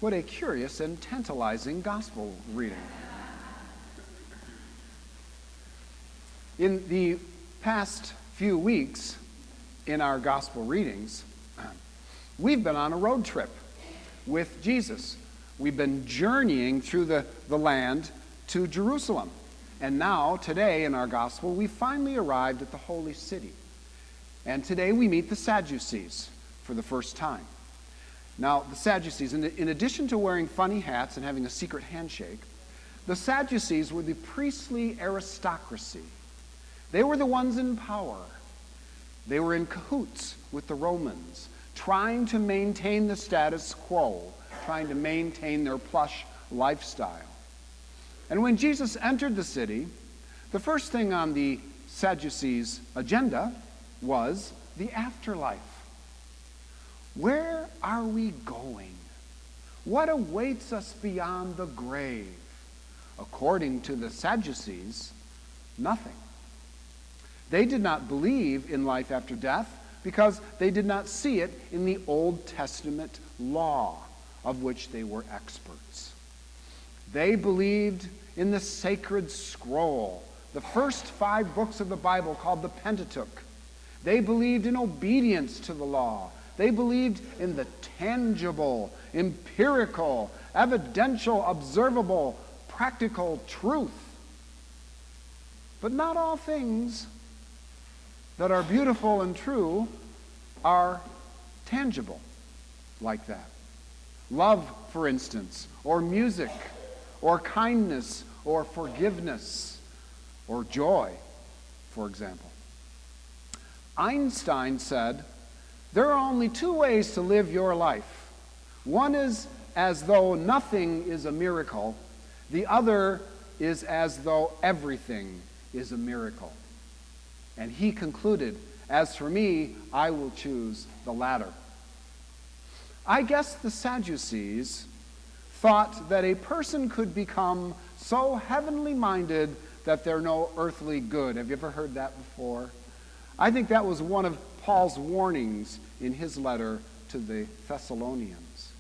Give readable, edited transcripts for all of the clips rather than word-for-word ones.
What a curious and tantalizing gospel reading. In the past few weeks in our gospel readings, we've been on a road trip with Jesus. We've been journeying through the land to Jerusalem. And now, today in our gospel, we finally arrived at the holy city. And today we meet the Sadducees for the first time. Now, the Sadducees, in addition to wearing funny hats and having a secret handshake, the Sadducees were the priestly aristocracy. They were the ones in power. They were in cahoots with the Romans, trying to maintain the status quo, trying to maintain their plush lifestyle. And when Jesus entered the city, the first thing on the Sadducees' agenda was the afterlife. Where are we going? What awaits us beyond the grave? According to the Sadducees, nothing. They did not believe in life after death because they did not see it in the Old Testament law, of which they were experts. They believed in the sacred scroll, the first 5 books of the Bible called the Pentateuch. They believed in obedience to the law. They believed in the tangible, empirical, evidential, observable, practical truth. But not all things that are beautiful and true are tangible like that. Love, for instance, or music, or kindness, or forgiveness, or joy, for example. Einstein said, there are only 2 ways to live your life. One is as though nothing is a miracle. The other is as though everything is a miracle. And he concluded, as for me, I will choose the latter. I guess the Sadducees thought that a person could become so heavenly minded that they're no earthly good. Have you ever heard that before? I think that was one of Paul's warnings in his letter to the Thessalonians.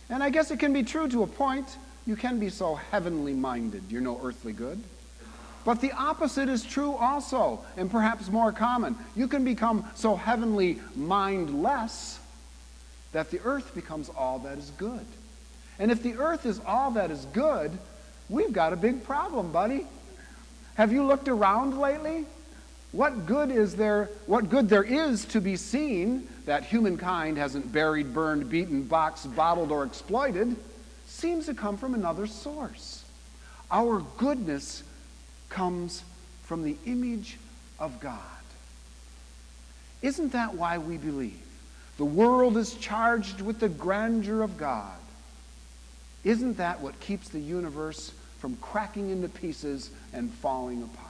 And I guess it can be true to a point. You can be so heavenly minded, you're no earthly good. But the opposite is true also, and perhaps more common. You can become so heavenly mindless that the earth becomes all that is good. And if the earth is all that is good, we've got a big problem, buddy. Have you looked around lately? What good there is to be seen that humankind hasn't buried, burned, beaten, boxed, bottled, or exploited seems to come from another source. Our goodness comes from the image of God. Isn't that why we believe the world is charged with the grandeur of God? Isn't that what keeps the universe from cracking into pieces and falling apart?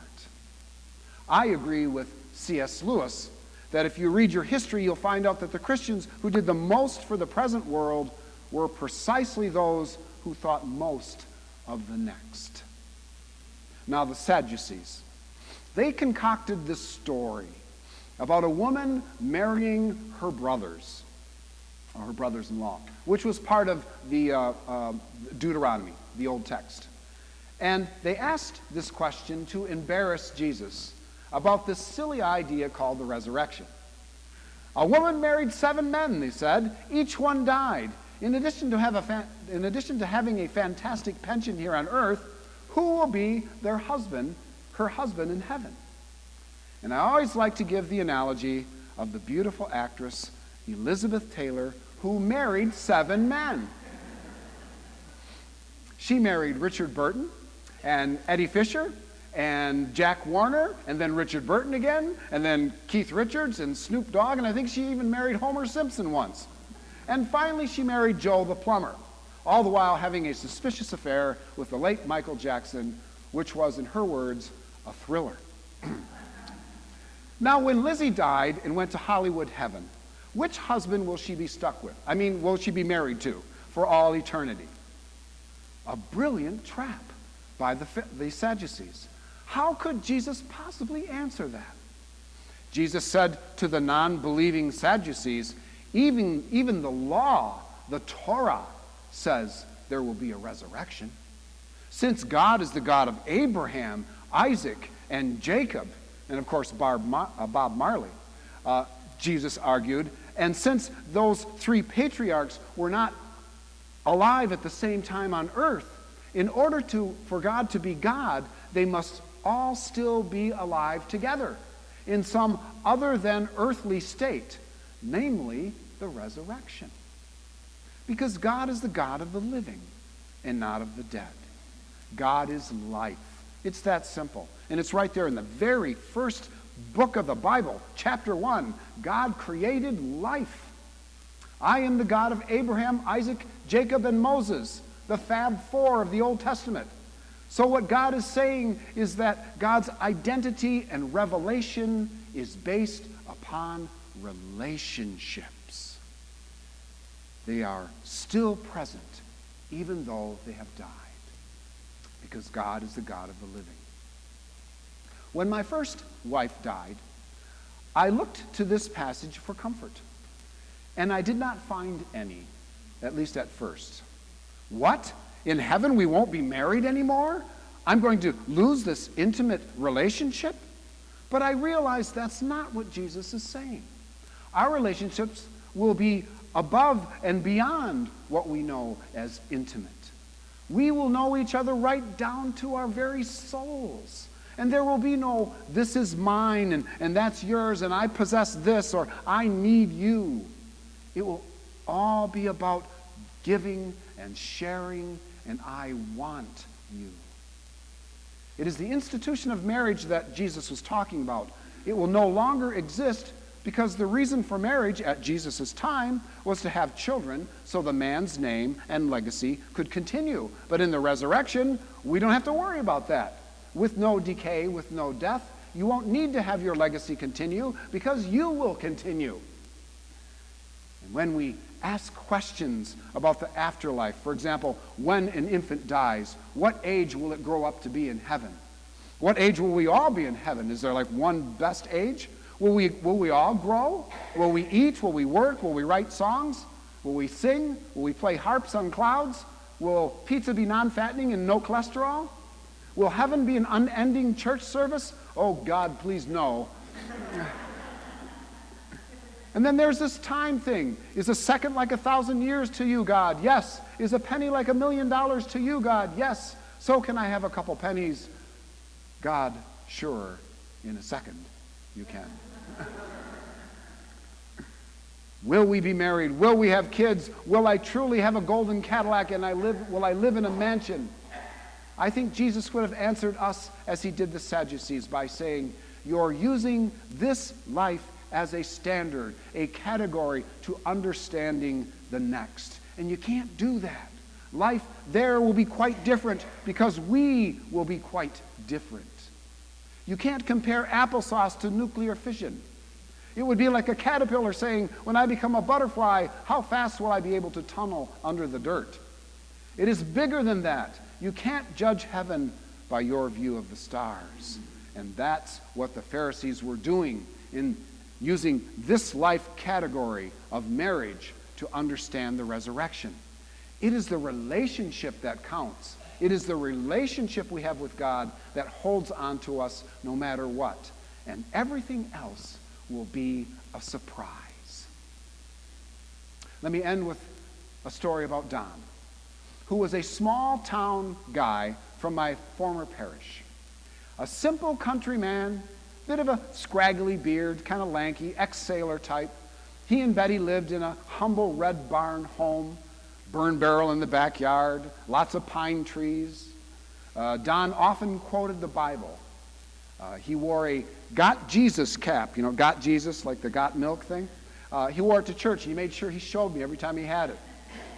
I agree with C.S. Lewis that if you read your history, you'll find out that the Christians who did the most for the present world were precisely those who thought most of the next. Now, the Sadducees, they concocted this story about a woman marrying her brothers, or her brothers-in-law, which was part of the Deuteronomy, the Old Text. And they asked this question to embarrass Jesus about this silly idea called the resurrection. A woman married 7 men, they said. Each one died. In addition to having a fantastic pension here on earth, who will be her husband in heaven? And I always like to give the analogy of the beautiful actress Elizabeth Taylor, who married 7 men. She married Richard Burton and Eddie Fisher and Jack Warner, and then Richard Burton again, and then Keith Richards and Snoop Dogg, and I think she even married Homer Simpson once. And finally she married Joe the plumber, all the while having a suspicious affair with the late Michael Jackson, which was, in her words, a thriller. Now, when Lizzie died and went to Hollywood heaven, which husband will she be stuck with? Will she be married to for all eternity? A brilliant trap by the Sadducees. How could Jesus possibly answer that? Jesus said to the non-believing Sadducees, even the law, the Torah, says there will be a resurrection. Since God is the God of Abraham, Isaac, and Jacob, and of course Bob Marley, Jesus argued, and since those three patriarchs were not alive at the same time on earth, in order for God to be God, they must all still be alive together in some other than earthly state, namely the resurrection. Because God is the God of the living and not of the dead. God is life. It's that simple. And it's right there in the very first book of the Bible, chapter 1. God created life. I am the God of Abraham, Isaac, Jacob, and Moses, the Fab Four of the Old Testament. So what God is saying is that God's identity and revelation is based upon relationships. They are still present, even though they have died, because God is the God of the living. When my first wife died, I looked to this passage for comfort, and I did not find any, at least at first. What? In heaven we won't be married anymore? I'm going to lose this intimate relationship? But I realized that's not what Jesus is saying. Our relationships will be above and beyond what we know as intimate. We will know each other right down to our very souls. And there will be no, this is mine and that's yours and I possess this or I need you. It will all be about giving and sharing and I want you. It is the institution of marriage that Jesus was talking about. It will no longer exist because the reason for marriage at Jesus' time was to have children so the man's name and legacy could continue. But in the resurrection, we don't have to worry about that. With no decay, with no death, you won't need to have your legacy continue because you will continue. And when we ask questions about the afterlife, for example, when an infant dies, what age will it grow up to be in heaven? What age will we all be in heaven? Is there like one best age? Will we all grow? Will we eat? Will we work? Will we write songs? Will we sing? Will we play harps on clouds? Will pizza be non-fattening and no cholesterol? Will heaven be an unending church service? Oh God, please no. And then there's this time thing. Is a second like 1,000 years to you, God? Yes. Is a penny like $1 million to you, God? Yes. So can I have a couple pennies? God, sure, in a second you can. Will we be married? Will we have kids? Will I truly have a golden Cadillac and will I live in a mansion? I think Jesus would have answered us as he did the Sadducees by saying, you're using this life as a standard, a category to understanding the next. And you can't do that. Life there will be quite different because we will be quite different. You can't compare applesauce to nuclear fission. It would be like a caterpillar saying, when I become a butterfly, how fast will I be able to tunnel under the dirt? It is bigger than that. You can't judge heaven by your view of the stars. And that's what the Pharisees were doing in using this life category of marriage to understand the resurrection. It is the relationship that counts. It is the relationship we have with God that holds on to us no matter what. And everything else will be a surprise. Let me end with a story about Don, who was a small town guy from my former parish. A simple country man, bit of a scraggly beard, kind of lanky, ex-sailor type. He and Betty lived in a humble red barn home, burn barrel in the backyard, lots of pine trees. Don often quoted the Bible. He wore a Got Jesus cap, Got Jesus, like the Got Milk thing. He wore it to church. He made sure he showed me every time he had it.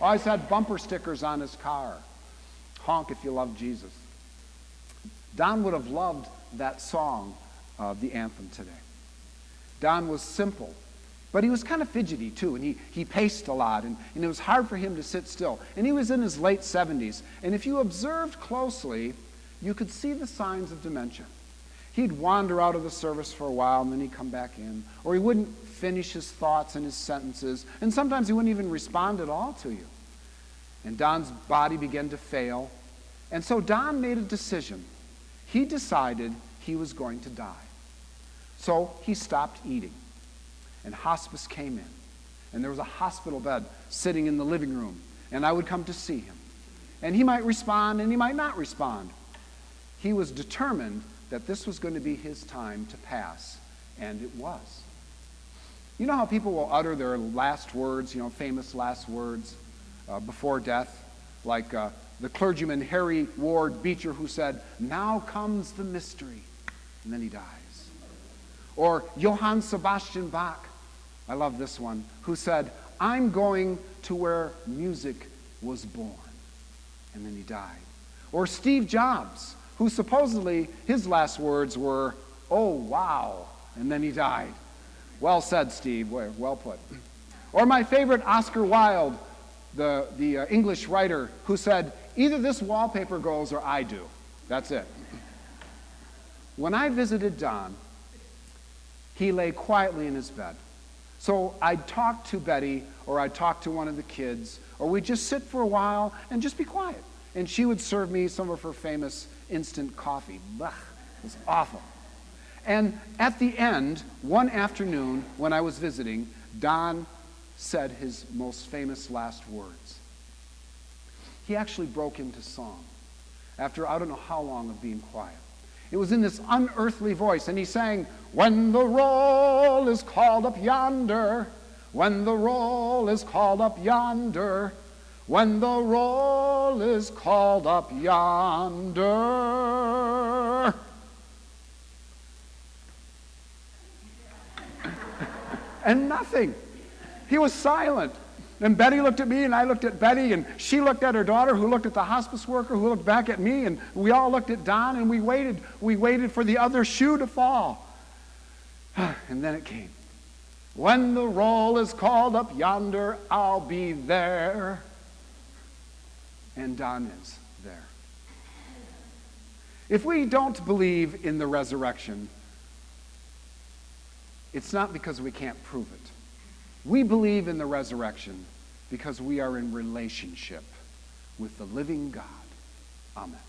Always had bumper stickers on his car. Honk if you love Jesus. Don would have loved that song, the anthem today. Don was simple, but he was kind of fidgety too, and he paced a lot, and it was hard for him to sit still. And he was in his late 70s, and if you observed closely, you could see the signs of dementia. He'd wander out of the service for a while, and then he'd come back in, or he wouldn't finish his thoughts and his sentences, and sometimes he wouldn't even respond at all to you. And Don's body began to fail. And so Don made a decision. He decided he was going to die. So he stopped eating. And hospice came in. And there was a hospital bed sitting in the living room. And I would come to see him. And he might respond and he might not respond. He was determined that this was going to be his time to pass. And it was. You know how people will utter their last words, famous last words before death? Like the clergyman Harry Ward Beecher, who said, "Now comes the mystery," and then he dies. Or Johann Sebastian Bach, I love this one, who said, "I'm going to where music was born," and then he died. Or Steve Jobs, who supposedly his last words were, "Oh, wow," and then he died. Well said, Steve. Well put. Or my favorite, Oscar Wilde, the English writer, who said, "Either this wallpaper goes or I do. That's it." When I visited Don, he lay quietly in his bed. So I'd talk to Betty, or I'd talk to one of the kids, or we'd just sit for a while and just be quiet. And she would serve me some of her famous instant coffee. Blech, it was awful. And at the end, one afternoon when I was visiting, Don said his most famous last words. He actually broke into song after I don't know how long of being quiet. It was in this unearthly voice, and he sang, "When the roll is called up yonder, when the roll is called up yonder, when the roll is called up yonder." And nothing. He was silent. And Betty looked at me, and I looked at Betty, and she looked at her daughter, who looked at the hospice worker, who looked back at me, and we all looked at Don, and we waited. We waited for the other shoe to fall. And then it came. "When the roll is called up yonder, I'll be there." And Don is there. If we don't believe in the resurrection, it's not because we can't prove it. We believe in the resurrection because we are in relationship with the living God. Amen.